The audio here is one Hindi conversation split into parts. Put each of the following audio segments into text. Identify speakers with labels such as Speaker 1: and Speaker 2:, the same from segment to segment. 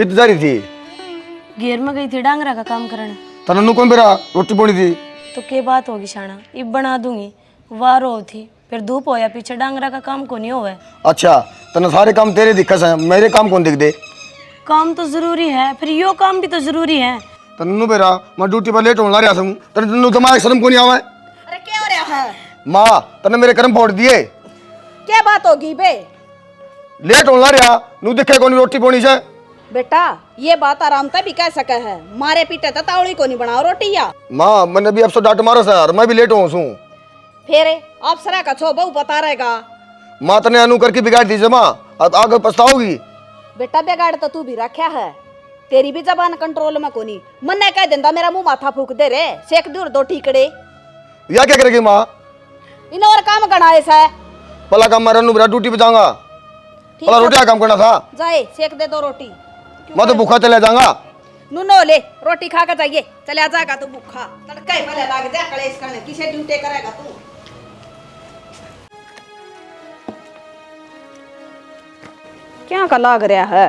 Speaker 1: कितनी जा रही थी?
Speaker 2: घेर में गई थी डांगरा का काम करने।
Speaker 1: तनु कौन बेरा रोटी बोनी थी?
Speaker 2: तो के बात होगी शाना, इब बना दूंगी। वार हो थी फिर धूप होया पीछे डांगरा का काम को नहीं होवे।
Speaker 1: अच्छा तने सारे काम तेरे दिक्कत है, मेरे काम कौन दिख दे?
Speaker 2: काम तो जरूरी है, फिर यो काम भी तो जरूरी है।
Speaker 1: तनु बेरा मैं ड्यूटी पर लेट होने रहा हूं, तनु दिमाग शर्म को नहीं आवे?
Speaker 3: अरे क्या हो रहा है?
Speaker 1: माँ तने मेरे कर्म फोड़ दिए।
Speaker 3: क्या बात होगी बे?
Speaker 1: लेट होने रहा नू दिखे कौन रोटी बोनी से?
Speaker 3: बेटा ये बात आराम से भी कह सके है, मारे पीटे तो तावड़ी को नहीं बनाओ रोटी या।
Speaker 1: माँ मैंने भी अब से डांट मारो सर, मैं भी लेट हूँ सू।
Speaker 3: फिर अफसरा का छो बहु बता रहेगा।
Speaker 1: माँ तने अनु करके बिगाड़ दीजिए माँ, अब आगे पछताओगी।
Speaker 3: बेटा बिगाड़ तो तू भी रखा है, तेरी भी जबान कंट्रोल में कोनी। मन ने कह देंदा मेरा मुंह माथा फूक दे रे, सेक दूर दो ठीकड़े।
Speaker 1: या क्या करेगी माँ?
Speaker 3: इन और काम करना ऐसा है।
Speaker 1: पला काम मैं रनु बेरा ड्यूटी पे जाऊंगा, पला रोटी का काम करना था।
Speaker 3: जाए सेक दे दो रोटी।
Speaker 1: मैं तो भूखा चले जाऊंगा।
Speaker 3: नुनो ले रोटी खा कर जाइए, चले जाएगा तू भूखा। तड़का ही पहले लाग जा कलेश करने, किसे ड्यूटी करेगा तू? क्या का लाग रहा है?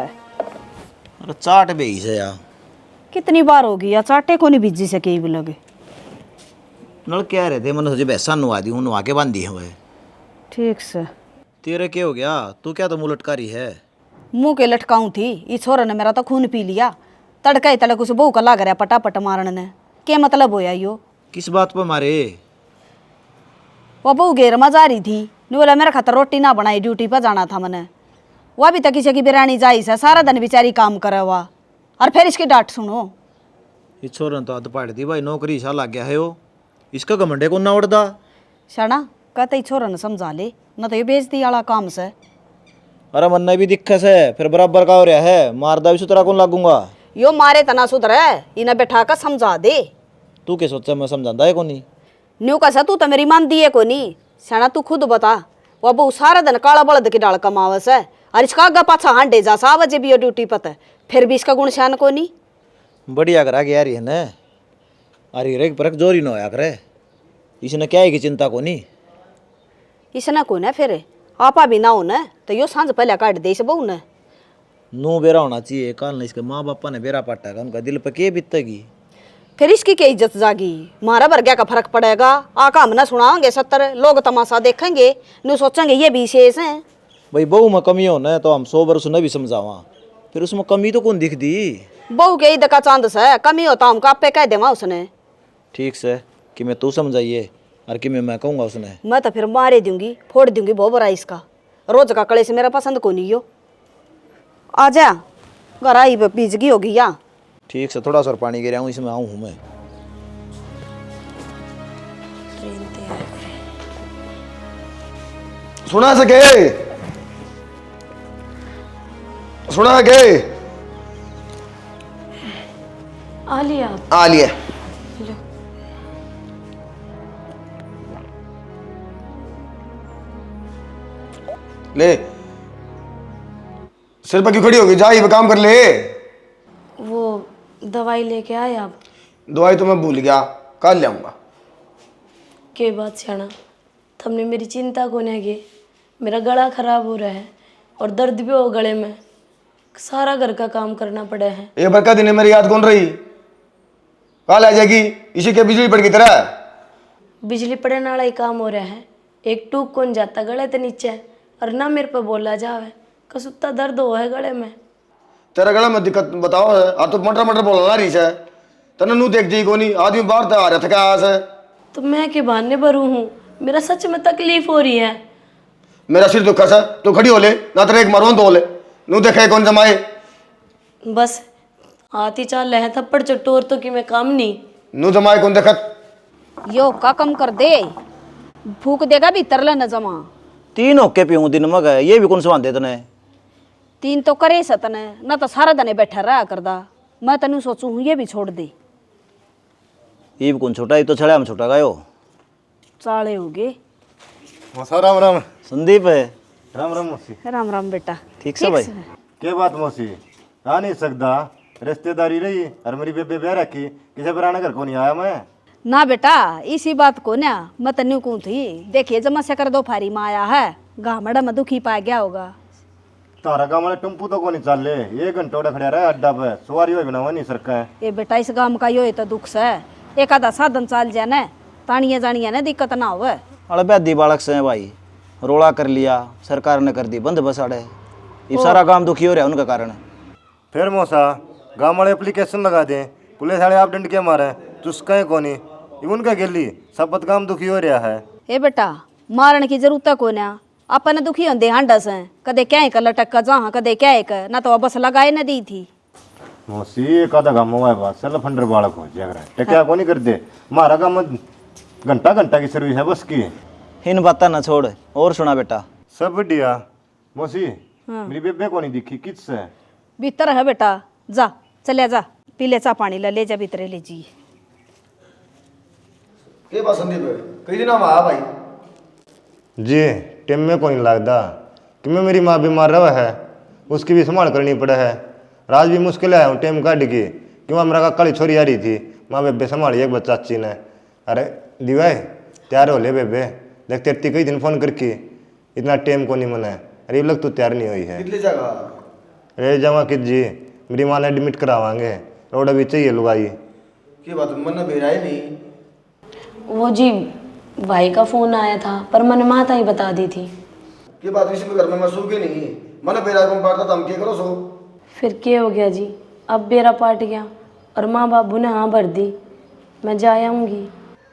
Speaker 4: अरे चाट भी से यार,
Speaker 3: कितनी बार होगी या चाटे को नहीं बीजी से कई भी लगे।
Speaker 4: नल कह रहे थे मैंने सोचे भैंसा नुआ दी हूँ, नुआ के बांधी है।
Speaker 3: ठीक से
Speaker 4: तेरे क्या हो गया? तू क्या तो मुँह लटका रही है?
Speaker 3: मुंह के लटकाऊं थी, इस छोरे ने मेरा तो खून पी लिया। तड़का ही तड़क उस बहू का लाग रहा पटापट मारन ने। क्या मतलब होया यो?
Speaker 4: किस बात पर मारे?
Speaker 3: वो बहू घेर में जा रही थी, नहीं बोला मेरा खातर रोटी ना बनाई, ड्यूटी पर जाना था मैंने। वह भी तक किसी की बिरानी जाई से, सारा दिन बेचारी काम करे हुआ, और फिर इसकी डांट सुनो।
Speaker 4: इस छोरे ने तो हद पाड़ दी भाई, नौकरी सा लग गया है वो, इसका घमंडे को ना उड़दा।
Speaker 3: शाना कहते ही छोरा ने समझा ले, न तो ये बेइज्जती वाला काम से।
Speaker 4: अरे मन भी दिक्कत है, फिर बराबर का हो रहा है, मारदा भी सुतरा कौन लागूंगा?
Speaker 3: यो मारे तना सुधरे, इन्हें बैठा कर समझा दे।
Speaker 4: तू क्या सोचा मैं समझाता है को नहीं?
Speaker 3: न्यू कैसा तू तो मेरी मान दिए को नहीं। शाना तू खुद बता, वो बहू सारा दिन काला बलद की डाल कमावस है, और इसका आगा पाछा हांडे जा सा बजे भी ड्यूटी पता है, फिर भी इसका गुण शान को नहीं।
Speaker 4: बढ़िया करा गया रही है न, अरे रे परख जोरी न होया करे, इसने क्या है की चिंता को नहीं।
Speaker 3: इसने को न फिर आपा भी ना हो न, तो यो सांझ पहले काट दे इस बहू ने।
Speaker 4: नू बेरा होना चाहिए, कल न इसके माँ बापा ने बेरा पाटा, उनका दिल पे के बीतेगी?
Speaker 3: फिर इसकी क्या इज्जत जागी? मारा वर्ग्या का फर्क पड़ेगा। आका हम ना सुनाओगे 70 लोग तमाशा देखेंगे, न्यू सोचेंगे ये भी शेष है।
Speaker 4: भाई बहू में कमी हो न तो हम 100 वर्ष न भी समझावा, फिर उसमें कमी तो कौन दिख दी?
Speaker 3: बहू के ईद का चांद से कमी होता हमको आपे कह देवा उसने।
Speaker 4: ठीक से कि मैं तू समझाइए और कि मैं कहूँगा उसने।
Speaker 3: मैं तो फिर मारे दूंगी, फोड़ दूंगी बहुत बड़ा इसका। रोज का कले से मेरा पसंद को नहीं हो। आ जा घर आई बीजगी होगी या।
Speaker 4: ठीक से थोड़ा सा पानी गिरा हूँ, इसमें आऊँ हूँ मैं।
Speaker 1: सुना सके सुना के
Speaker 2: आ लिया आप?
Speaker 1: आ लिए।
Speaker 2: लो।
Speaker 1: ले सिर पर क्यों खड़ी होगी, जा ये काम कर ले।
Speaker 2: वो दवाई लेके आए आप?
Speaker 1: दवाई तो मैं भूल गया, कल ले आऊंगा।
Speaker 2: के बात सियाना, तुमने मेरी चिंता को नहीं की। मेरा गला खराब हो रहा है और दर्द भी हो गले में, सारा घर का काम करना पड़ा है।
Speaker 1: ये बरकत दिन मेरी याद कौन रही? कल आ जाएगी इसी के बिजली पड़ की तरह।
Speaker 2: बिजली पड़ने वाला ही काम हो रहा है, एक टूक कौन जाता गले ते नीचे, और ना मेरे पे बोला जावे, कसुत्ता दर्द हो है गले में।
Speaker 1: तेरा गला में दिक्कत बताओ है, आ तो मटर मटर बोलना रही है, तने नू देख दी कोनी, आदमी बाहर तो आ रहा था क्या आस है?
Speaker 2: तो मैं के बहाने भरू हूँ, मेरा सच में तकलीफ हो रही है।
Speaker 1: मेरा सिर दुखा सा, तो खड़ी हो ले, ना तेरे एक मरवन तो हो ले, नू देखे कौन जमाए।
Speaker 2: बस आती चाल है थप्पड़ चट्टोर तो कि मैं काम नहीं।
Speaker 1: नू जमाए कौन देखत?
Speaker 3: यो का कम कर दे, भूख देगा भी तरला न जमा।
Speaker 4: 3 होके पीऊँ दिन में गए, ये भी कौन सवान दे तने?
Speaker 3: 3 तो करे सतने, न तो सारा दिन बैठा रहा करदा। मैं तनु सोचू हूँ ये भी छोड़ दे।
Speaker 4: ये भी कौन छोटा, ये तो छड़ा में छोटा गयो।
Speaker 3: चाले हो गए।
Speaker 5: मौसा राम राम।
Speaker 4: संदीप है।
Speaker 5: राम राम मौसी।
Speaker 3: राम राम बेटा।
Speaker 4: ठीक से भाई?
Speaker 5: क्या बात मौसी, आ नहीं सकता, रिश्तेदारी रही और मेरी बेबे ब्याह रखी, किसी पुराने घर को नहीं आया मैं।
Speaker 3: ना बेटा इसी बात को ना मैं तन्यू को थी, देखिए जमा से कर दो फारी में आया है, गामड़ा में दुखी पा गया होगा।
Speaker 5: तारा गाँव वाले टेम्पू तो कोनी चल ले, 1 घंटा उड़ा खड़ा रहा अड्डा पे, सवारी हो बिना नहीं सरका है।
Speaker 3: ये बेटा इस गांव का यो तो दुख से एक आधा साधन चाल जाए ना, तानिया जानिया ना दिक्कत ना हो।
Speaker 4: अरे बैदी बालक से हैं भाई, रोड़ा कर लिया, सरकार ने कर दी बंद बस अड़े, ये सारा काम दुखी हो रहा है उनके कारण।
Speaker 5: फिर मौसा गाँव वाले एप्लीकेशन लगा दें, पुलिस वाले आप डंड के मारे चुस्का कोनी, उनका गेली सब काम दुखी हो रहा है।
Speaker 3: ए बेटा मारने की जरूरत को ना, अपन दुखी होंदे हांडा से कदे क्या कर लटक का जहाँ कदे क्या कर ना, तो बस लगाए न दी थी।
Speaker 5: मौसी एक आधा काम हुआ है बस, चल फंडर बालक हो जाएगा, टक्या को नहीं कर दे, हमारा काम घंटा घंटा की सर्विस है बस की।
Speaker 4: इन बातें न छोड़, और सुना बेटा।
Speaker 5: सब बढ़िया। मौसी मेरी बेबे को नहीं दिखी किससे?
Speaker 3: भीतर है बेटा, जा चले जा, पी ले चा पानी ले जा भीतर ले जी।
Speaker 1: के बात संदीप है, कई दिन हम आया भाई।
Speaker 5: जी टेम में कोई नहीं लगता कि मैं मेरी माँ बीमार रहा है, उसकी भी संभाल करनी पड़ा है। राज भी मुश्किल है टेम काट की, क्यों हमारा का कल छोरी आ रही थी, माँ बेबे संभाली एक बच्चा चाची ने। अरे दिवाई तैयार हो ले बेबे, देख तेरती कई दिन फोन करके इतना टेम को नहीं मना है। अरे अब लग तो तैयार नहीं हुई है।
Speaker 1: कितनी जगह
Speaker 5: अरे जावा कि जी मेरी माँ ने एडमिट करावांगे, रोड अभी चाहिए लुगाई।
Speaker 1: की बात मन भेजा ही नहीं।
Speaker 2: वो जी भाई का फ़ोन आया था, पर मैंने माता ही बता दी थी।
Speaker 1: की बात इसी में घर में मैं सो के नहीं, मन भेजा को पाड़ता था, हम क्या करो सो।
Speaker 2: फिर क्या हो गया जी, अब बेरा पाट गया और माँ बाबू ने हाँ भर दी, मैं जा आऊँगी।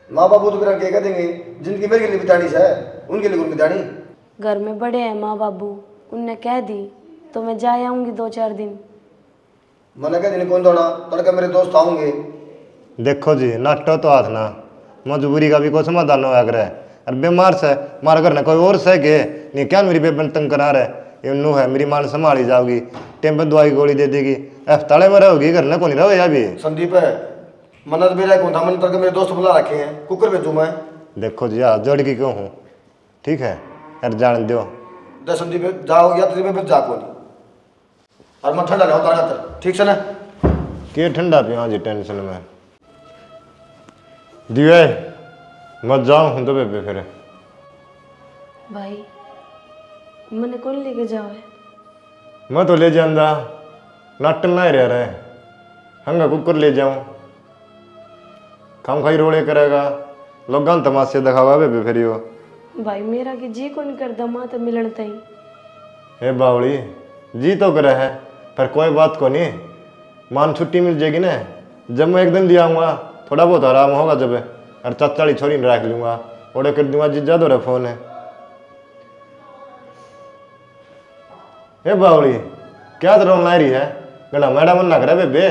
Speaker 1: माँ बाबू तो मेरा क्या कह देंगे, जिनकी मेरे लिए बितानी है उनके लिए कौन बितानी।
Speaker 2: घर में बड़े हैं माँ बाबू, उनने कह दी तो मैं जा आऊँगी 2-4 दिन।
Speaker 1: मैंने कह दिन कौन दौड़ा, तड़का मेरे दोस्त आऊँगे।
Speaker 5: देखो जी नाटो तो हाथ ना, मजबूरी का भी कोई समाधान हो अगर है। अरे बीमार से मारा करना कोई और से के नहीं, क्या मेरी बेबन तंग करा रहे नू है, मेरी मां संभाली जाओगी, टाइम पर दवाई गोली दे देगी, अस्पताल में रहोगी, घर को नहीं रहो या भी।
Speaker 1: संदीप है मन्नत मेरा कौन था, मैंने तड़के मेरे दोस्त बुला रखे हैं, कुकर भेजूँ मैं।
Speaker 5: देखो जी हाथ जोड़ की क्यों हूँ, ठीक है यार जान दो।
Speaker 1: दस संदीप जाओ या तेरे पे जा कौन, और मैं ठंडा लाऊं तारा, ठीक से ना।
Speaker 5: के ठंडा पियो जी टेंशन में दिवे मत जाओ हूँ तो बेबे फिर।
Speaker 2: भाई मैंने कौन लेके जाओ है?
Speaker 5: मैं तो ले जाऊंगा, नाटन ना ही रह रहे हंगा कुकर ले जाऊं, खाम खाई रोड़े करेगा, लोग तमाशे दिखावा बेबे फिर यो।
Speaker 2: भाई मेरा कि जी कौन करदा माँ तो मिलन तई।
Speaker 5: हे बावड़ी जी तो करे है, पर कोई बात को नहीं, मान छुट्टी मिल जाएगी ना, जब मैं एक दिन दिया आऊँगा थोड़ा बहुत आराम होगा जब, और चाचाड़ी छोरी ने रख लूँगा, ऑर्डर कर दूंगा जीजा दो रहा फोन है। हे बावड़ी क्या तो रोन ला रही है, गला मैडम ना करे बेबे।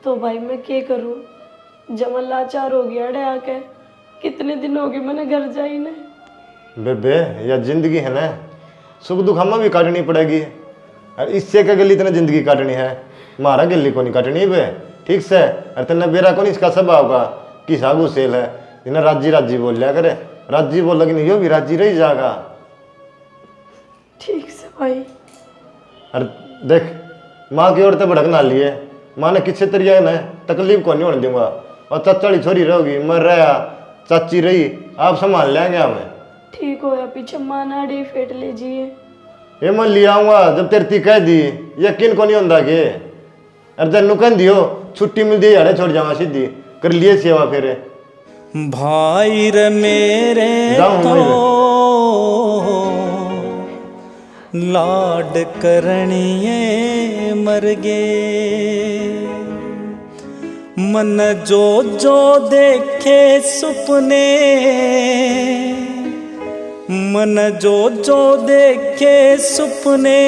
Speaker 2: तो भाई मैं क्या करूँ, जमन लाचार हो गया अड़े आके, कितने दिन हो गए मैंने घर जाई ने।
Speaker 5: बेबे यह जिंदगी है ना, सुख दुख हमें भी काटनी पड़ेगी, और इससे क्या गली तेने जिंदगी काटनी है, मारा गली को नहीं काटनी बे, ठीक से। और तेने बेरा को नहीं इसका स्वभाव का कि सागू सेल है, इन्हें राजी राजी बोल लिया करे, राजी बोल लगी नहीं यो भी राजी रही जाएगा।
Speaker 2: ठीक से भाई।
Speaker 5: और देख माँ की ओर तो भड़क ना लिए, माँ ने किसी तरीके ना तकलीफ को नहीं होने दूंगा, और चाचाड़ी छोरी रहोगी, मैं रहा चाची रही, आप संभाल लेंगे हमें।
Speaker 2: ठीक हो या पीछे माना अड़ी फेट लीजिए।
Speaker 5: ये मैं ले आऊंगा जब तेरती कह दी, यकीन को नहीं होता के। अरे जब नुकन दियो छुट्टी मिल दी यार छोड़ जावा सीधी कर लिए सेवा फिर।
Speaker 6: भाई रे मेरे तो लाड करनिए मर गे, मन जो जो देखे सुपने, मन जो जो देखे सुपने,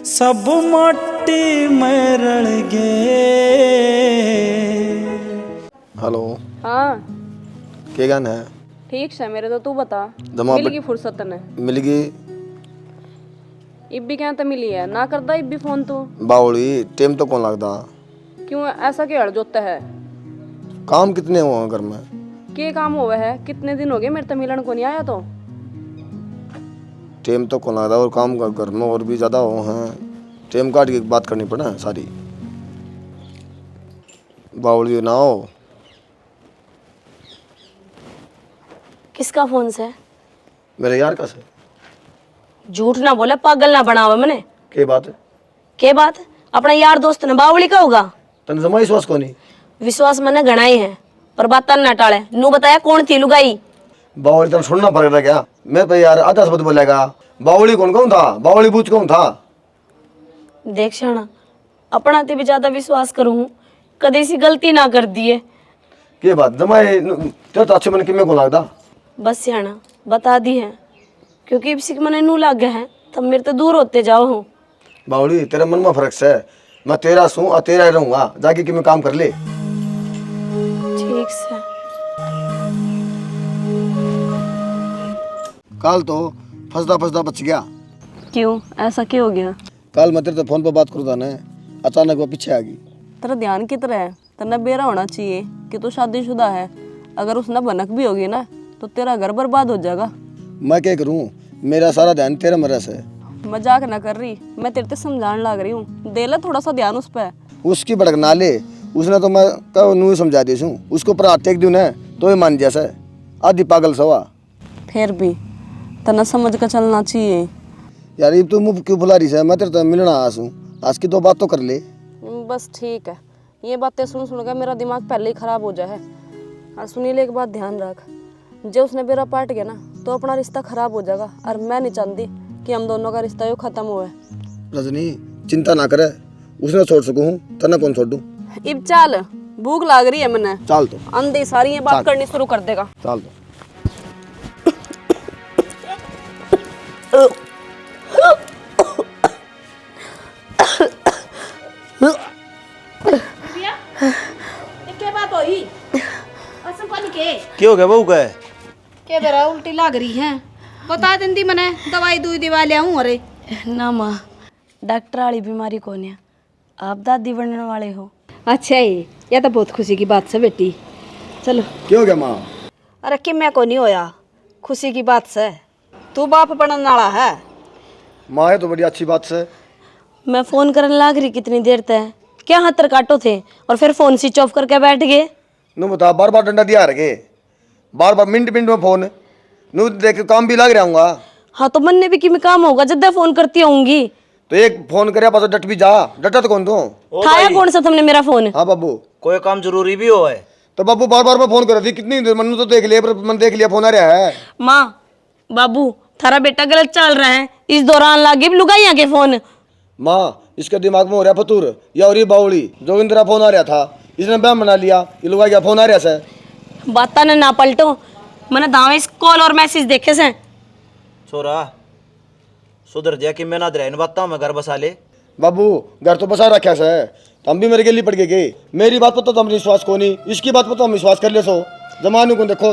Speaker 6: सब माटी में रल गए।
Speaker 1: हेलो
Speaker 7: हाँ
Speaker 1: क्या गाना है?
Speaker 7: ठीक है मेरे, तो तू बता
Speaker 1: दमा
Speaker 7: मिल गई फुर्सत ने?
Speaker 1: मिल गई
Speaker 7: इब्बी क्या तो मिली है ना, करदा इब्बी फोन तू?
Speaker 1: बावड़ी टाइम तो कौन लगता,
Speaker 7: क्यों ऐसा क्या जोता है?
Speaker 1: काम कितने हुए हैं घर में?
Speaker 7: के काम हुआ है, कितने दिन हो गए मेरे तो मिलन को नहीं आया, तो
Speaker 1: टाइम तो कौन लगता, और काम घर में और भी ज़्यादा हो हैं, टाइम काट के बात करनी पड़े ना सारी। बावड़ी ना हो।
Speaker 2: किसका फ़ोन से?
Speaker 1: मेरे यार का से।
Speaker 2: झूठ ना बोले, पागल ना बनावे मने।
Speaker 1: के बात है?
Speaker 2: के बात? अपना यार दोस्त ने बावली का होगा।
Speaker 1: तन जमा विश्वास को नहीं?
Speaker 2: विश्वास मैंने घना ही है, पर बात न टाले। नू बताया कौन थी लुगाई?
Speaker 1: बावली तन सुनना पड़ेगा क्या? मैं तो यार आधा शब्द बोलेगा। बावली कौन कौन था? बावली बूझ कौन था?
Speaker 2: देख शाना, अपना ते भी ज्यादा विश्वास करूँ, कदे सी गलती ना कर दिए।
Speaker 1: के बात जमाए तेरे तो अच्छे मन किमें को लगता?
Speaker 2: बस सियाना बता दी है, क्योंकि इसी मने नू लाग गया है, तब मेरे तो दूर होते जाओ हूँ।
Speaker 1: बावली तेरे मन में फर्क है। मैं तेरा सूं और तेरा ही रहूंगा, जाके कि मैं काम कर ले।
Speaker 2: ठीक से।
Speaker 1: कल तो फंसदा फंसदा बच गया।
Speaker 7: क्यों, ऐसा क्यों हो गया?
Speaker 1: कल मैं तेरे से फोन पर बात करूँ था ना, अचानक वो पीछे आ गई।
Speaker 7: तेरा ध्यान किधर है? तेरा बेरा होना चाहिए कि तू शादीशुदा है। अगर उसने भनक भी होगी ना तो तेरा घर बर्बाद हो जाएगा।
Speaker 1: मैं क्या करूँ, मेरा सारा ध्यान तेरे मरे से।
Speaker 7: मजाक ना कर रही, मैं तेरे से समझाने लग रही हूँ। दे ले थोड़ा सा ध्यान उस पर।
Speaker 1: उसकी भड़क ना ले, उसने तो मैं कब नू समझा दी हूँ। उसको पर टेक दूँ ना तो ये मान जैसा आदि पागल सवा।
Speaker 7: फिर भी तना समझ कर चलना चाहिए।
Speaker 1: यार ये तू मुँह क्यों बुला रही है? मैं तेरे तो मिलना आस हूँ, आज की 2 बात तो कर ले।
Speaker 7: बस ठीक है, ये बातें सुन सुन कर मेरा दिमाग पहले ही खराब हो जाए है। और सुनील एक बात ध्यान रख, जो उसने बेरा पाट गया ना तो अपना रिश्ता खराब हो जाएगा। और मैं नहीं चाहती कि हम दोनों का रिश्ता यूँ खत्म हुआ है।
Speaker 1: रजनी चिंता ना करे, उसने छोड़ सकूँ, तना कौन छोड़ दूँ?
Speaker 7: इब चाल, भूख लाग रही है मैंने।
Speaker 1: चाल तो
Speaker 7: अंधी सारी ये बात करनी शुरू कर देगा।
Speaker 1: चाल तो।
Speaker 4: क्या हो गया बहू का?
Speaker 3: के बेरा उल्टी लग रही है, बता देंदी मने दवाई दूई दिवा ले आऊं। अरे
Speaker 2: ना माँ, डॉक्टर वाली बीमारी कौन है, आप दादी बनने वाले हो।
Speaker 3: अच्छा ही, यह तो बहुत खुशी की बात है बेटी। चलो।
Speaker 1: क्या हो गया माँ?
Speaker 3: अरे कि मैं को नहीं होया, खुशी की बात से। तू बाप बनने वाला है।
Speaker 1: माँ ये तो बड़ी अच्छी बात है।
Speaker 2: मैं फोन करने लाग रही कितनी देर तक, क्या हाथ काटो थे और फिर फोन स्विच ऑफ करके बैठ गए।
Speaker 1: नू बता, बार बार डंडा दिया रखे, बार बार मिनट मिनट में फोन। नू देख काम भी लग रहा हूँ।
Speaker 2: हाँ तो मन ने भी कि मैं काम होगा जब फोन करती होंगी।
Speaker 1: तो एक फोन करे पास डट भी जा, डटा तो कौन तू?
Speaker 2: उठाया कौन सा तुमने मेरा फोन?
Speaker 1: हाँ बाबू,
Speaker 4: कोई काम जरूरी भी हो है
Speaker 1: तो बाबू बार बार मैं फोन कर रही थी, कितनी देर? मनु तो देख लिया, पर मन देख लिया फोन आ रहा है।
Speaker 2: माँ बाबू थारा बेटा गलत चल रहा है, इस दौरान लागे लुगाइया के फोन।
Speaker 1: माँ इसके दिमाग में हो रहा फतूर, या हो रही बावली। जो इंदिरा फोन आ रहा था, इसने बैम बना लिया, ये लुगाई का फोन आ रहा है।
Speaker 2: बाता ने ना पलटो, मैंने दावे इस कॉल और मैसेज देखे से।
Speaker 4: छोरा सुधर जा कि मैं ना इन बात मैं घर बसा ले।
Speaker 1: बाबू घर तो बसा रखा है, तो हम भी मेरे गली पड़ गए। मेरी बात पर तो हम विश्वास को नहीं, इसकी बात पर तो हम विश्वास कर ले। सो जमाने को देखो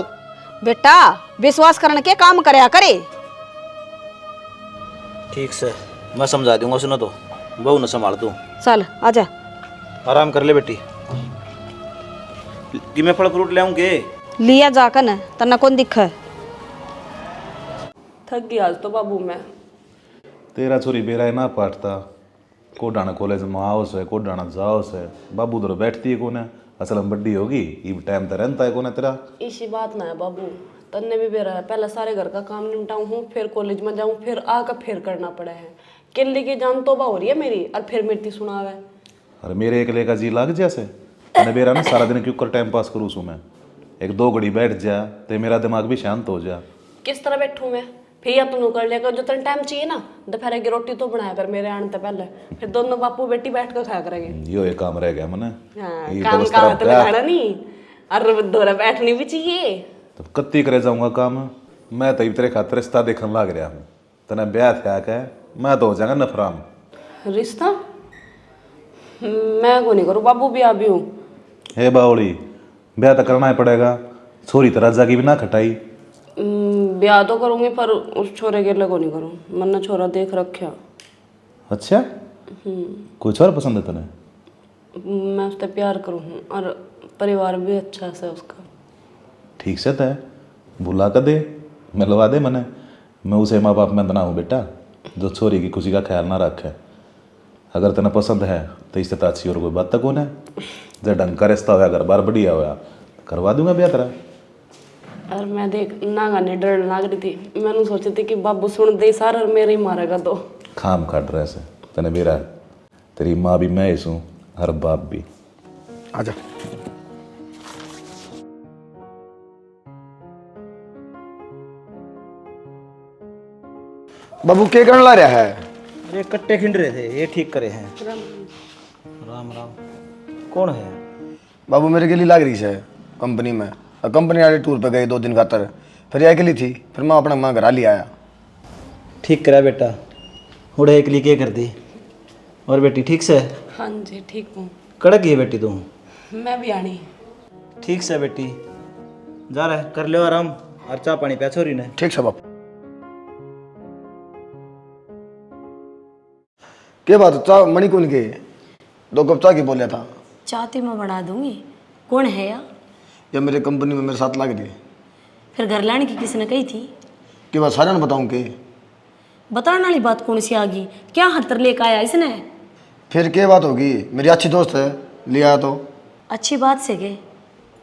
Speaker 3: बेटा, विश्वास करने के काम करया करे।
Speaker 4: ठीक से मैं समझा दूंगा, सुनो तो बहू न संभाल तू।
Speaker 3: चल आजा।
Speaker 4: आराम कर ले बेटी। कि मैं फल फ्रूट ले आऊं के?
Speaker 3: लिया जाकर न तना कौन दिखा है।
Speaker 7: थक गई आज तो बाबू मैं।
Speaker 8: तेरा छोरी बेरा ना पाटता, कोडाना कॉलेज में आओ से, कोडाना जाओ से। बाबू उधर बैठती है कोने, असल में बड्डी होगी, इब टाइम तो रहता है कोने तेरा।
Speaker 7: इसी बात ना है बाबू, तन्ने भी बेरा है। पहले सारे घर का काम निपटाऊं हूँ, फिर कॉलेज में जाऊँ, फिर आकर फिर करना पड़ा है। किले की जान तोबा हो रही है मेरी, और फिर मिर्ती सुनावे।
Speaker 8: अरे मेरे अकेले का जी लाग जैसे मैंने बेरा ना सारा दिन क्यों कर टाइम पास करूँ सू मैं। 1-2 घड़ी बैठ जा तो मेरा दिमाग भी शांत हो जा।
Speaker 7: किस तरह बैठूं मैं? फिर या तुम कर लिया कर जो तेन टाइम चाहिए ना। दोपहर की रोटी तो बनाया कर मेरे आने से पहले, फिर दोनों बापू बेटी बैठ कर खाया करेंगे।
Speaker 8: यो एक काम रह गया मैंने।
Speaker 7: हाँ,
Speaker 8: ये
Speaker 7: काम
Speaker 8: बस
Speaker 7: का
Speaker 8: तरफ
Speaker 7: हाथ
Speaker 8: गया।
Speaker 7: लगाना नहीं, और दोरा बैठनी भी चाहिए।
Speaker 8: तो कत्ती करे जाऊंगा काम। मैं तो तेरे खातिर रिश्ता देखने लग रहा हूँ, तना ब्याह था क्या मैं तो हो जाऊंगा नफराम।
Speaker 7: रिश्ता मैं को नहीं करूँ बाबू, भी अभी हूँ।
Speaker 8: हे बावली, ब्याह तो करना ही पड़ेगा, छोरी तरह जागी भी ना खटाई।
Speaker 7: ब्याह तो करूँगी पर उस छोरे के लिए को नहीं करूँ, मन्ना छोरा देख रखा।
Speaker 8: अच्छा, कोई छोरा पसंद है तने?
Speaker 7: मैं उससे प्यार करूँ और परिवार भी अच्छा है उसका।
Speaker 8: ठीक से तय बुला कर दे, मिलवा दे मने। मैं उसे माँ बाप में बनाऊँ बेटा जो छोरी की खुशी का ख्याल ना रखे। अगर तेना पसंद है तो इससे अच्छी और कोई बात तक कौन है। जब ढंग का रिश्ता होया, घर बार बढ़िया होया, करवा दूंगा ब्याह तेरा।
Speaker 7: और मैं देख ना गाने डर लग रही थी। मैंने सोची थी कि बाबू सुन दे सारा और मेरे ही मारेगा तो
Speaker 8: खाम काट रहे से तने मेरा तेरी माँ भी मैं ही हूँ हर बाप भी।
Speaker 1: आजा। बाबू के करने ला रहा है?
Speaker 4: अरे कट्टे खिंड रहे थे, ये ठीक करे हैं। राम राम। कौन है?
Speaker 1: बाबू मेरे के लिए लाग रही है कंपनी में, और कंपनी वाले टूर पे गए 2 दिन खातर, फिर यह अकेली थी, फिर मैं अपना माँ घर ले आया।
Speaker 4: ठीक करा बेटा, उड़े एक लिए कर दी। और बेटी ठीक से?
Speaker 7: हाँ जी ठीक हूँ।
Speaker 4: कड़क ही है बेटी तू?
Speaker 7: मैं भी आनी।
Speaker 4: ठीक से बेटी, जा रहा है कर लो आराम, और चाह पानी पिया छोरी ने।
Speaker 1: ठीक है बापू। के बात चाह मणि कौन के 2 कप चाह की बोलिया था?
Speaker 2: चाहती मैं बना दूंगी। कौन है
Speaker 1: या मेरे कंपनी में मेरे साथ लग रही है?
Speaker 2: फिर घर लाने की किसी ने कही थी?
Speaker 1: कि बात सारे ने बताऊं के?
Speaker 2: बताने वाली बात कौन सी आ गई? क्या हतर लेकर आया इसने?
Speaker 1: फिर क्या बात होगी? मेरी अच्छी दोस्त है, लिया तो
Speaker 2: अच्छी बात से के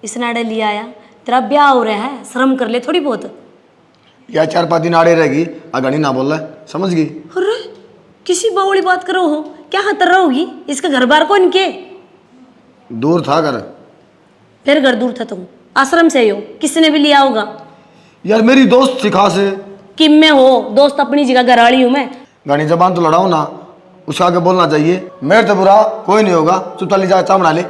Speaker 2: इसने आड़े लिया आया। तेरा ब्याह हो रहा है, शर्म कर ले थोड़ी बहुत।
Speaker 1: या 4-5 दिन आड़े रहेगी, अगड़ी ना बोल रहा, समझ गई?
Speaker 2: अरे किसी बावली बात करो हो, क्या हतर रहोगी? इसका घर बार कौन के?
Speaker 1: दूर था घर।
Speaker 2: फिर घर दूर था तुम आश्रम से हो, किसने भी लिया होगा।
Speaker 1: यार मेरी दोस्त थी खास है।
Speaker 2: किम में हो दोस्त? अपनी जगह घरवाली हूं मैं।
Speaker 1: गानी जबान तो लड़ाओ ना, उसके आगे बोलना चाहिए। मेरे तो बुरा कोई नहीं होगा, चुपचाप ले जा चाह बना ले।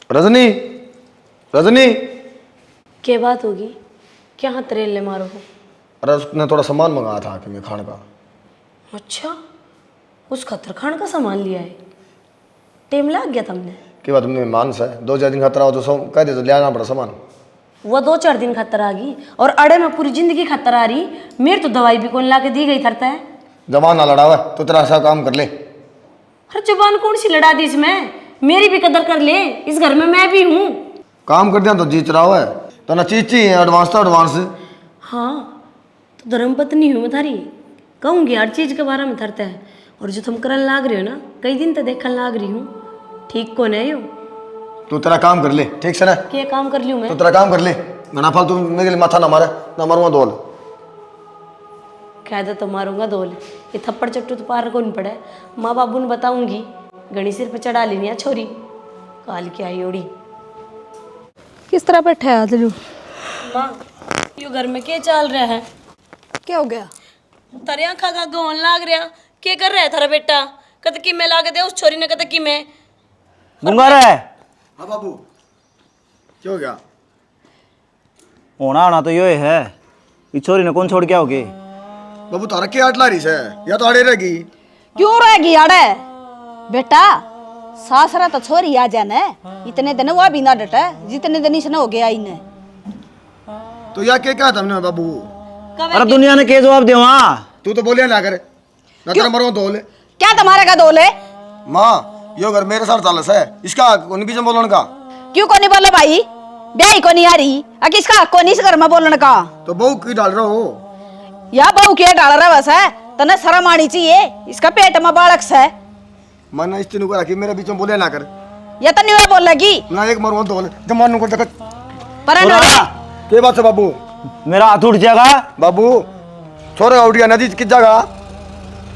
Speaker 1: रजनी, रजनी,
Speaker 2: क्या बात होगी? क्या हाथ रेल मारो हो?
Speaker 1: अरे उसने थोड़ा सामान मंगाया था कि मैं खाने का।
Speaker 2: अच्छा, उस खतर खान का सामान लिया है? टेम लग गया तुमने?
Speaker 1: कि बात तुमने मान से 2-4 दिन खतरा हो तो कह दे तो ले आना पड़ा सामान।
Speaker 2: वो 2-4 दिन खतर आ गई और अड़े में पूरी जिंदगी खतर आ रही। मेरे तो दवाई भी कौन ला के दी गई थरता है।
Speaker 1: जबान ना लड़ावा तो तेरा ऐसा काम कर ले।
Speaker 2: हर जुबान कौन सी लड़ा दी इसमें? मेरी भी कदर कर ले, इस घर में मैं भी हूँ।
Speaker 1: काम कर दिया तो जीत रहा है तो ना चीज चाहिए एडवांस तो एडवांस।
Speaker 2: हाँ तो धर्मपत्नी हूँ मैं थारी, कहूँगी हर चीज़ के बारे में थरता है। और जो तुम करन लाग रहे हो ना, कई दिन तो देखने लाग रही हूँ, ठीक कौन है यो?
Speaker 1: तू तेरा काम कर ले, ठीक से ना?
Speaker 2: क्या काम कर लियो मैं?
Speaker 1: तो तेरा काम कर ले, घना फालतू मेरे लिए माथा ना मारे, ना मारूंगा दोल।
Speaker 2: कह दो तो मारूंगा दोल। ये थप्पड़ चट्टू तो पार को नहीं पड़े। माँ बाबू ने बताऊंगी, गणी सिर पे चढ़ा लेनी है छोरी काल की आई ओड़ी।
Speaker 3: किस तरह बैठा है आदलू?
Speaker 2: माँ यो घर में क्या चल रहा है?
Speaker 3: क्या हो गया?
Speaker 2: तारे आँखा का गोन लाग रहा, क्या कर रहा है थारा बेटा? कद की मैं लाग दे उस छोरी ने, कद की मैं
Speaker 4: गुंगा है।
Speaker 1: हाँ बाबू, क्या हो गया?
Speaker 4: होना होना तो ये है, इस छोरी ने कौन छोड़ के आओगे?
Speaker 1: बाबू तारा क्या आट ला रही है? या तो आड़े रहेगी?
Speaker 3: क्यों रहेगी आड़े? बेटा सासरा तो छोरी आ जाने, इतने दिन वो भी ना डटे जितने दिन इसने हो गया इन्हें।
Speaker 1: तो या क्या कहा तुमने बाबू?
Speaker 4: अरे दुनिया ने क्या जवाब दिया?
Speaker 1: तू तो बोलिया ना करे, ना तेरा मरो दोल।
Speaker 3: क्या तुम्हारे का दोल है?
Speaker 1: माँ यो घर मेरे साथ चालस है, इसका कौन बीच में बोलन का?
Speaker 3: क्यों को नहीं बोले भाई? ब्याही को नहीं आ रही, किसका हक को नहीं इस घर में बोलने का?
Speaker 1: तो बहू की डाल रहे हो?
Speaker 3: या बहू के डाल रहा बस है, तने शर्म आनी चाहिए, इसका पेट में बालक है।
Speaker 1: मन इस तीनों को रखी मेरे बीच में बोले ना कर।
Speaker 3: या तो नहीं बोलेगी
Speaker 1: ना एक मरो दोल, जब मारने को देखो।
Speaker 3: पर
Speaker 1: क्या बात है बाबू?
Speaker 4: मेरा हाथ उठ जाएगा
Speaker 1: बाबू। छोरे उठ गया नदी किस जगह?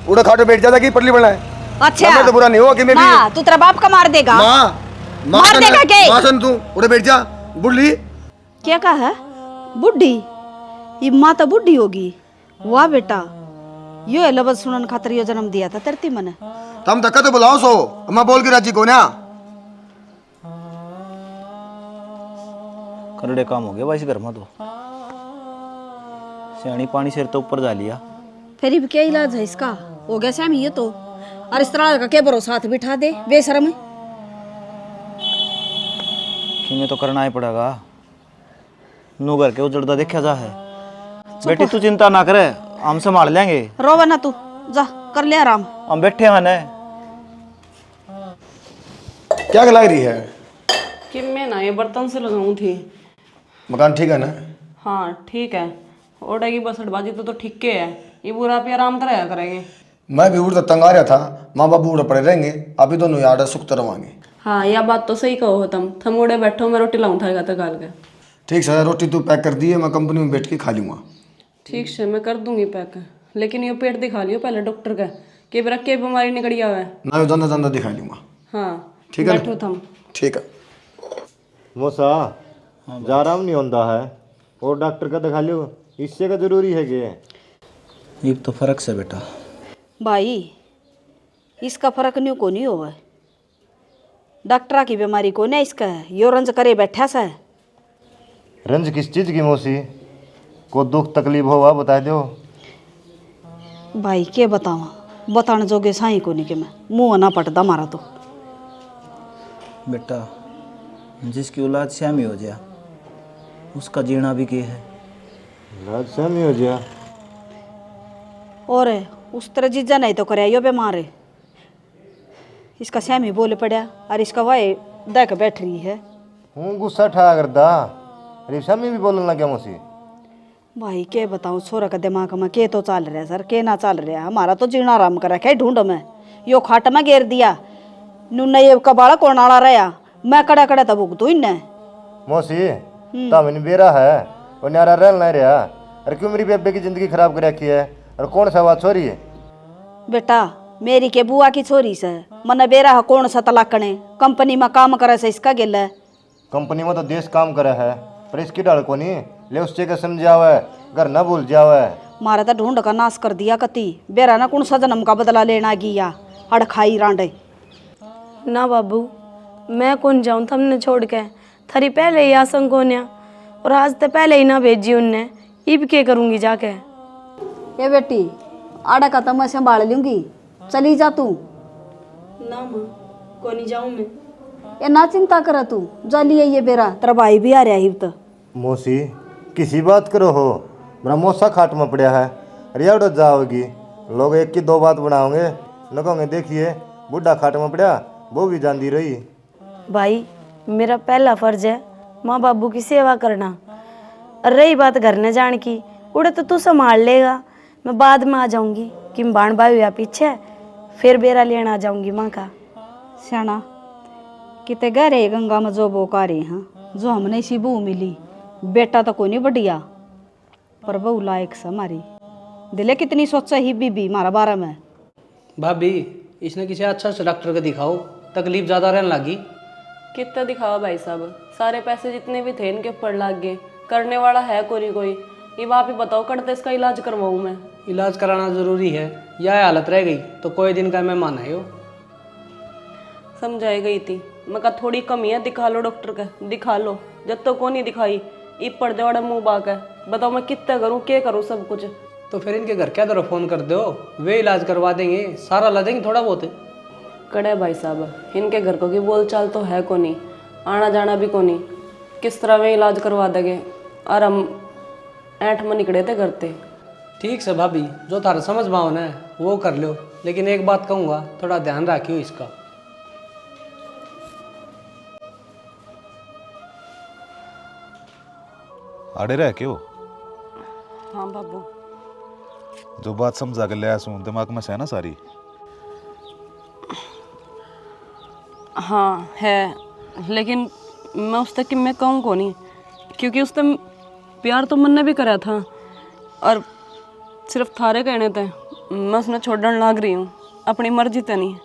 Speaker 1: उड़े खाटे बैठ जाता कि पटली बनाए।
Speaker 3: अच्छा
Speaker 1: मैं तो बुरा नहीं हुआ कि मैं भी।
Speaker 3: माँ तू तेरा बाप का मार देगा। मार देगा के?
Speaker 1: मासन तू उड़े बैठ जा बुढ़ली।
Speaker 3: क्या कहा है? बुढ़ी? ये माँ तो बुढ़ी होगी। वाह बेटा, यो लबज सुनन खातर यो जन्म दिया था तरती मने।
Speaker 1: तुम धक्का तो बुलाओ सो, मैं बोल के राजी को ना।
Speaker 4: करड़े काम हो गया भाई इस घर में तो। सियानी पानी सिर तो ऊपर जा लिया।
Speaker 3: फिर भी क्या इलाज है इसका? हो गया श्याम ये तो। और इस तरह का क्या भरोसा हाथ बिठा दे बेशरम।
Speaker 4: तुम्हें तो करना ही पड़ेगा, नू घर के उजड़ता देखा जा है। बेटी तू चिंता ना करे, हम संभाल लेंगे।
Speaker 3: रोवा ना तू, जा कर ले आराम।
Speaker 4: हम बैठे हैं।
Speaker 1: क्या लग रही है?
Speaker 7: कि मैं ना ये बर्तन से लगाऊं थी।
Speaker 1: मकान ठीक है ना?
Speaker 7: हाँ ठीक है, ओढ़ेगी बसड़बाजी तो ठीक के है। ये बुरा पे आराम कराया करेंगे।
Speaker 1: मैं भी उड़ तो तंग आ रहा था, माँ बाबू उड़ पड़े रहेंगे, अभी दोनों यार सुख तो रवांगे।
Speaker 7: हाँ यह बात तो सही कहो हो तुम उड़े बैठो, मैं रोटी लाऊं थारे खातर गाल के।
Speaker 1: ठीक सर, रोटी तू पैक कर दी है, मैं कंपनी में बैठ के खा लूँगा।
Speaker 7: ठीक से मैं कर दूंगी पैक, लेकिन ये पेट दिखा लियो पहले डॉक्टर का, कि मेरा क्या बीमारी निकल गया है।
Speaker 1: ना जानदा जानदा दिखा लूँगा।
Speaker 7: हाँ
Speaker 1: ठीक है ना?
Speaker 7: बैठो तुम।
Speaker 1: ठीक है।
Speaker 5: मोसा जा आराम नहीं होता है और डॉक्टर का दिखा लो, इससे का जरूरी है कि
Speaker 4: एक तो फर्क से बेटा।
Speaker 3: भाई इसका फर्क न्यू को नहीं होगा, डॉक्टरा की बीमारी को नहीं इसका, यो रंज करे बैठा सा।
Speaker 5: रंज किस चीज़ की मौसी? को दुख तकलीफ होगा बता दो।
Speaker 3: भाई के बतावा, बताने जोगे साई को नहीं कि मैं मुँह ना पटदा मारा तो।
Speaker 4: बेटा जिसकी औलाद श्यामी हो जाए उसका जीना भी के है।
Speaker 5: राज सहमी हो गया
Speaker 3: और उस तरह जीजा नहीं तो करे यो बीमार है, इसका श्यामी बोले पड़ा और इसका वाई देख बैठ रही है।
Speaker 5: हूँ गुस्सा ठा करदा, अरे सहमी भी बोलने लग गया मौसी।
Speaker 3: भाई के बताऊँ, छोरा का दिमाग में के तो चल रहा है सर, के ना चल रहा है। हमारा तो जीना आराम कर रखा है ढूंढ में, यो खाट में घेर दिया नुन ये कबाड़ा कौन आला रहा, मैं कड़ा कड़ा तब भुगतू इन्ने।
Speaker 5: मौसी तामिन बेरा है और न्यारा रह नहीं रहा, अरे क्यों मेरी बेबे की जिंदगी खराब कर रखी है? और कौन सा बात छोरी है?
Speaker 3: बेटा मेरी के बुआ की छोरी से मन बेरा है कौन सा तलाकने, कंपनी में काम करे से इसका गिल है।
Speaker 5: कंपनी में तो देश काम करे है, पर इसकी डाल को नहीं ले उससे का समझावा है, घर ना भूल जावा है।
Speaker 3: मारा तो ढूंढ का नाश कर दिया कति, बेरा ना कौन सा जन्म का बदला लेना गया हड़ खाई रांडे।
Speaker 2: ना बाबू, मैं कौन जाऊँ थमने छोड़ के, थारी पहले ही आसंग कोन्या और आज तो पहले ही ना भेजी उनने, इब के करूँगी जाके।
Speaker 3: ये बेटी आड़ा का तो मैं संभाल लूंगी, चली जा तू।
Speaker 2: ना माँ, कोनी जाऊँ मैं।
Speaker 3: ये ना चिंता कर तू, जली है ये बेरा, तेरा भाई भी आ रहा है तो।
Speaker 5: मौसी किसी बात करो हो, मेरा मौसा खाट में पड़ा है, अरे उड़ जाओगी, लोग एक की दो बात बनाओगे, न कहोगे देखिए बुढ़ा खाट में पड़ा, वो भी जानती रही।
Speaker 2: भाई मेरा पहला फर्ज है माँ बाबू की सेवा करना, और रही बात घर न जान की, उड़े तो तू संभाल लेगा, मैं बाद में आ जाऊंगी कि बाण भाई या पीछे फिर बेरा लेना आ जाऊंगी माँ का।
Speaker 3: सियाना किते गहरे गंगा में जो बोकारी हाँ, जो हमने इसी बहू मिली, बेटा तो कोई नहीं बढ़िया पर बहू लायक से हमारी, दिले कितनी सोचा ही बीबी हमारा बारे में।
Speaker 9: भाभी इसने किसी अच्छा से डॉक्टर को दिखाओ, तकलीफ ज़्यादा रहने लगी।
Speaker 7: कितना दिखावा भाई साहब, सारे पैसे जितने भी थे इनके ऊपर लग गए, करने वाला है कोई, ये आप ही बताओ कड़ते इसका इलाज करवाऊँ मैं?
Speaker 9: इलाज कराना ज़रूरी है, यह हालत रह गई तो कोई दिन का मेहमान है यो।
Speaker 7: समझाई गई थी मैं कहा थोड़ी कमी है, दिखा लो डॉक्टर का, दिखा लो, जब तो को नहीं दिखाई ईब पड़ दे मुँह बाक है, बताओ मैं कितना करूँ क्या करूँ सब कुछ।
Speaker 9: तो फिर इनके घर क्या तरह फ़ोन कर दो, वे इलाज करवा देंगे, सारा ला देंगे थोड़ा बहुत।
Speaker 7: कड़े भाई साहब इनके घर को की बोल चाल तो है को नहीं, आना जाना भी को नहीं, किस तरह वे इलाज करवा देंगे, और हम 8 में निकले थे घर ते।
Speaker 9: ठीक से भाभी, जो थारा समझ भावना है वो कर लो, लेकिन एक बात कहूँगा थोड़ा ध्यान रखियो इसका।
Speaker 8: आड़े रह क्यों?
Speaker 7: हाँ बाबू,
Speaker 8: जो बात समझा के ले आया सुन दिमाग में से है ना सारी?
Speaker 7: हाँ है, लेकिन मैं उस तक कि मैं कहूँ को नहीं, क्योंकि उस तक प्यार तो मन ने भी करा था, और सिर्फ थारे कहने थे मैं उसने छोड़ने लाग रही हूँ, अपनी मर्जी तो नहीं।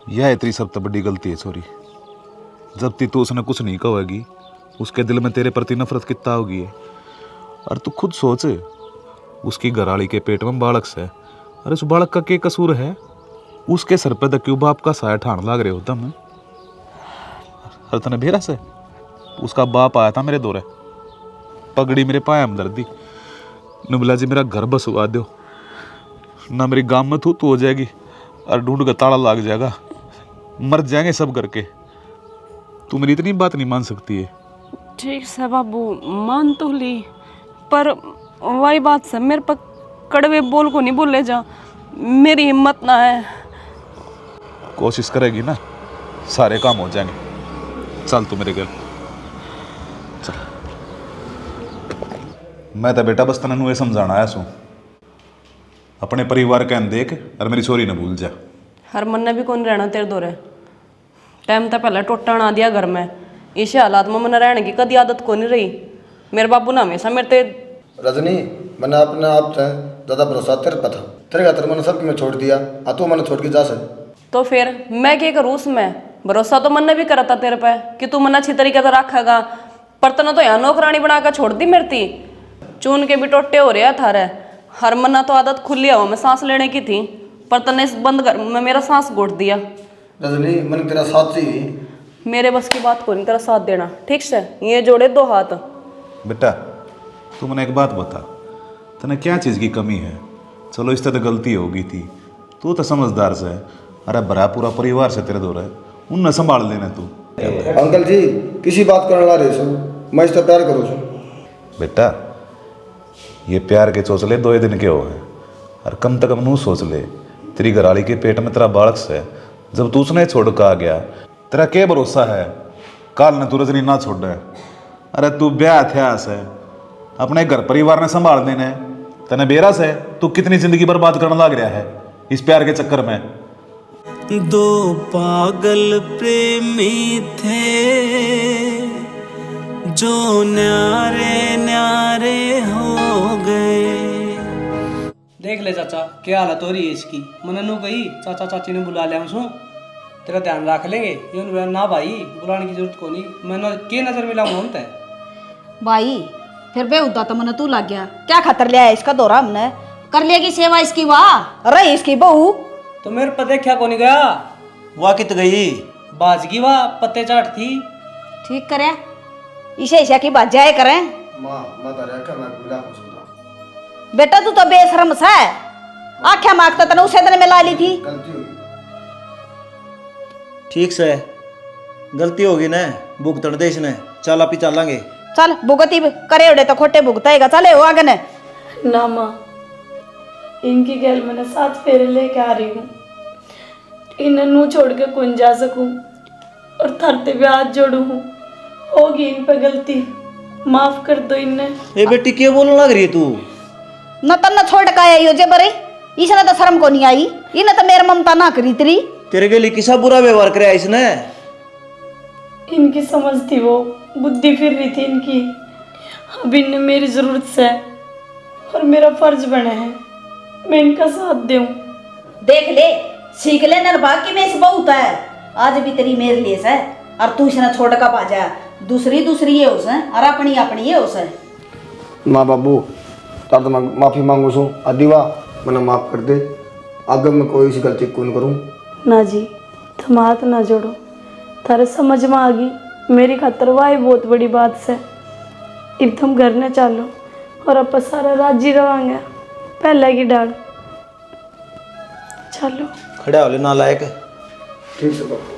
Speaker 8: यह इतनी सब तो बड़ी गलती है छोरी, जब तक तू उसने कुछ नहीं कहेगी उसके दिल में तेरे प्रति नफरत कितना होगी है। और तू खुद सोच, उसकी घरवाली के पेट में बालक से, अरे उस बालक का क्या कसूर है? उसके सर पे क्यों बाप का साया ठाण लाग रहे होता मैं? अरे तने भेरा से उसका बाप आया था मेरे दौरे, पगड़ी मेरे पाया में दर्दी, नुबला जी मेरा घर बसवा दो ना, मेरी गांव में तू हो जाएगी और ढूंढ का ताला लाग जाएगा, मर जाएंगे सब करके। तू मेरी इतनी बात नहीं मान सकती है?
Speaker 7: ठीक से बाबू मान तो ली, पर वही बात से मेरे पर कड़वे बोल को नहीं बोले जा, मेरी हिम्मत ना है।
Speaker 8: कोशिश करेगी ना सारे काम हो जाएंगे, चल तू मेरे घर चल। मैं तो बेटा बस तने समझाना आया सू, अपने परिवार के देख और मेरी छोरी न भूल जा।
Speaker 7: हर मन ने भी कौन रहना तेरे दौरे, टाइम तो पहले टोटा ना दिया घर में, इस हालात में मैंने रहने की कदी आदत को नहीं रही। मेरे बाबू ने हमेशा मेरे ते
Speaker 1: रजनी, मैंने अपने आप से ज़्यादा भरोसा तेरे पर था। तेरे खातर मैंने सब मैं छोड़ दिया, आ तू मैंने छोड़ के जा सक।
Speaker 7: तो फिर मैं क्या करूँ उसमें? भरोसा तो मैंने भी करा था तेरे पे कि तू मैंने अच्छी तरीके से रखेगा, पर तने तो यहाँ नौकरानी बनाकर छोड़ दी मेरी थी। चून के भी टोटे हो रहा थारे। हर मन्ना तो आदत खुली हवा में सांस लेने की थी, पर तने इस बंद घर में मेरा सांस घोट दिया।
Speaker 1: रजनी, मैंने तेरा साथ चाहिए।
Speaker 7: मेरे बस की बात को नहीं तेरा साथ देना, ठीक से? ये जोड़े दो हाथ।
Speaker 8: बेटा तू मैंने एक बात बता, तने क्या चीज़ की कमी है? चलो इस तरह गलती होगी थी, तू तो समझदार से है। अरे भरा पूरा परिवार से तेरे दो रहे, उनने संभाल लेना तू।
Speaker 1: अंकल जी, किसी बात करने ला रहे सो, मैं इससे प्यार करूँ सो।
Speaker 8: बेटा ये प्यार के चोचले 2 दिन के हो हैं, और कम तक नू सोच ले, तेरी घरवाली के पेट में तेरा बालक से, जब तू उसने छोड़ कर आ गया, तेरा क्या भरोसा है काल ने तू रजनी ना छोड़ है? अरे तू ब्याह थे से अपने घर परिवार ने संभाल देने, तने बेरा से तू कितनी जिंदगी बर्बाद करने लग रहा है इस प्यार के चक्कर में।
Speaker 6: 2 पागल प्रेमी थे जो न्यारे न्यारे हो गए।
Speaker 9: देख ले चाचा क्या हालत हो रही है इसकी। मैंने नू कही चाचा चाची ने बुला लिया हूँ, तेरा ध्यान रख लेंगे। ये ना भाई बुलाने की जरूरत को नहीं, मैं के नजर मिलाऊंगा हम तय।
Speaker 3: भाई फिर बेहुदा तो मन तू लग गया, क्या खातर लिया है इसका दौरा? हमने कर लेगी सेवा इसकी, वाह रही इसकी बहू।
Speaker 9: तो मेरे पर देखा को नहीं गया,
Speaker 4: वाह कित गई
Speaker 9: बाजगी वाह पत्ते चाट थी।
Speaker 3: ठीक करे इसे ऐसा की बात जाए करें।
Speaker 1: माँ मैं तारे क्या मैं मिला कुछ होता।
Speaker 3: बेटा तू तो बेशरम सा है, आख्या मांगता तने उसे दिन में ला ली थी।
Speaker 1: गलती होगी।
Speaker 4: ठीक से गलती होगी ना, भुगतन दे इसने। चल आप ही चलेंगे।
Speaker 3: चल भुगती करे उड़े तो खोटे भुगताएगा, चले हो आगे ने।
Speaker 2: ना माँ, इनकी गैल मैंने 7 फेरे लेके आ रही हूँ। इन्हें नू छोड़ के कौन जा सकूँ, और थरते भी हाथ जोड़ू हूँ। होगी इन पे गलती, माफ कर दो इन्हें।
Speaker 4: ए बेटी क्या बोलने लग रही है तू?
Speaker 3: न तन छोड़ का आई हो जे बरे, इसने तो शर्म को नहीं आई, इन्हें तो मेरे ममता ना करी तेरी।
Speaker 4: तेरे के लिए किसा बुरा व्यवहार कराया इसने?
Speaker 2: इनकी समझ थी, वो बुद्धि फिर रही थी इनकी। अब इन्हें मेरी जरूरत से और मेरा फर्ज बना है मैं इनका साथ दूं।
Speaker 3: देख ले सीख ले नरभाग की में बहुत है, आज भी तेरी मेरे लिए है, और तू इसने छोड़ का बाजा। दूसरी ये उसे और अपनी ये उसे।
Speaker 1: माँ बाबू तार तो माफ़ी मांगू सो, अदीवा मैंने माफ़ कर दे, आगे मैं कोई सी गलती कौन करूँ।
Speaker 2: ना जी, तुम हाथ ना जोड़ो, थारे समझ में आ गई मेरी खातर वाह बहुत बड़ी बात से। अब तुम घर न चलो और अपन सारा राजी रवांगे पहले की डाल। चलो
Speaker 4: खड़ा हो ले नालायक।
Speaker 1: ठीक है बाबू।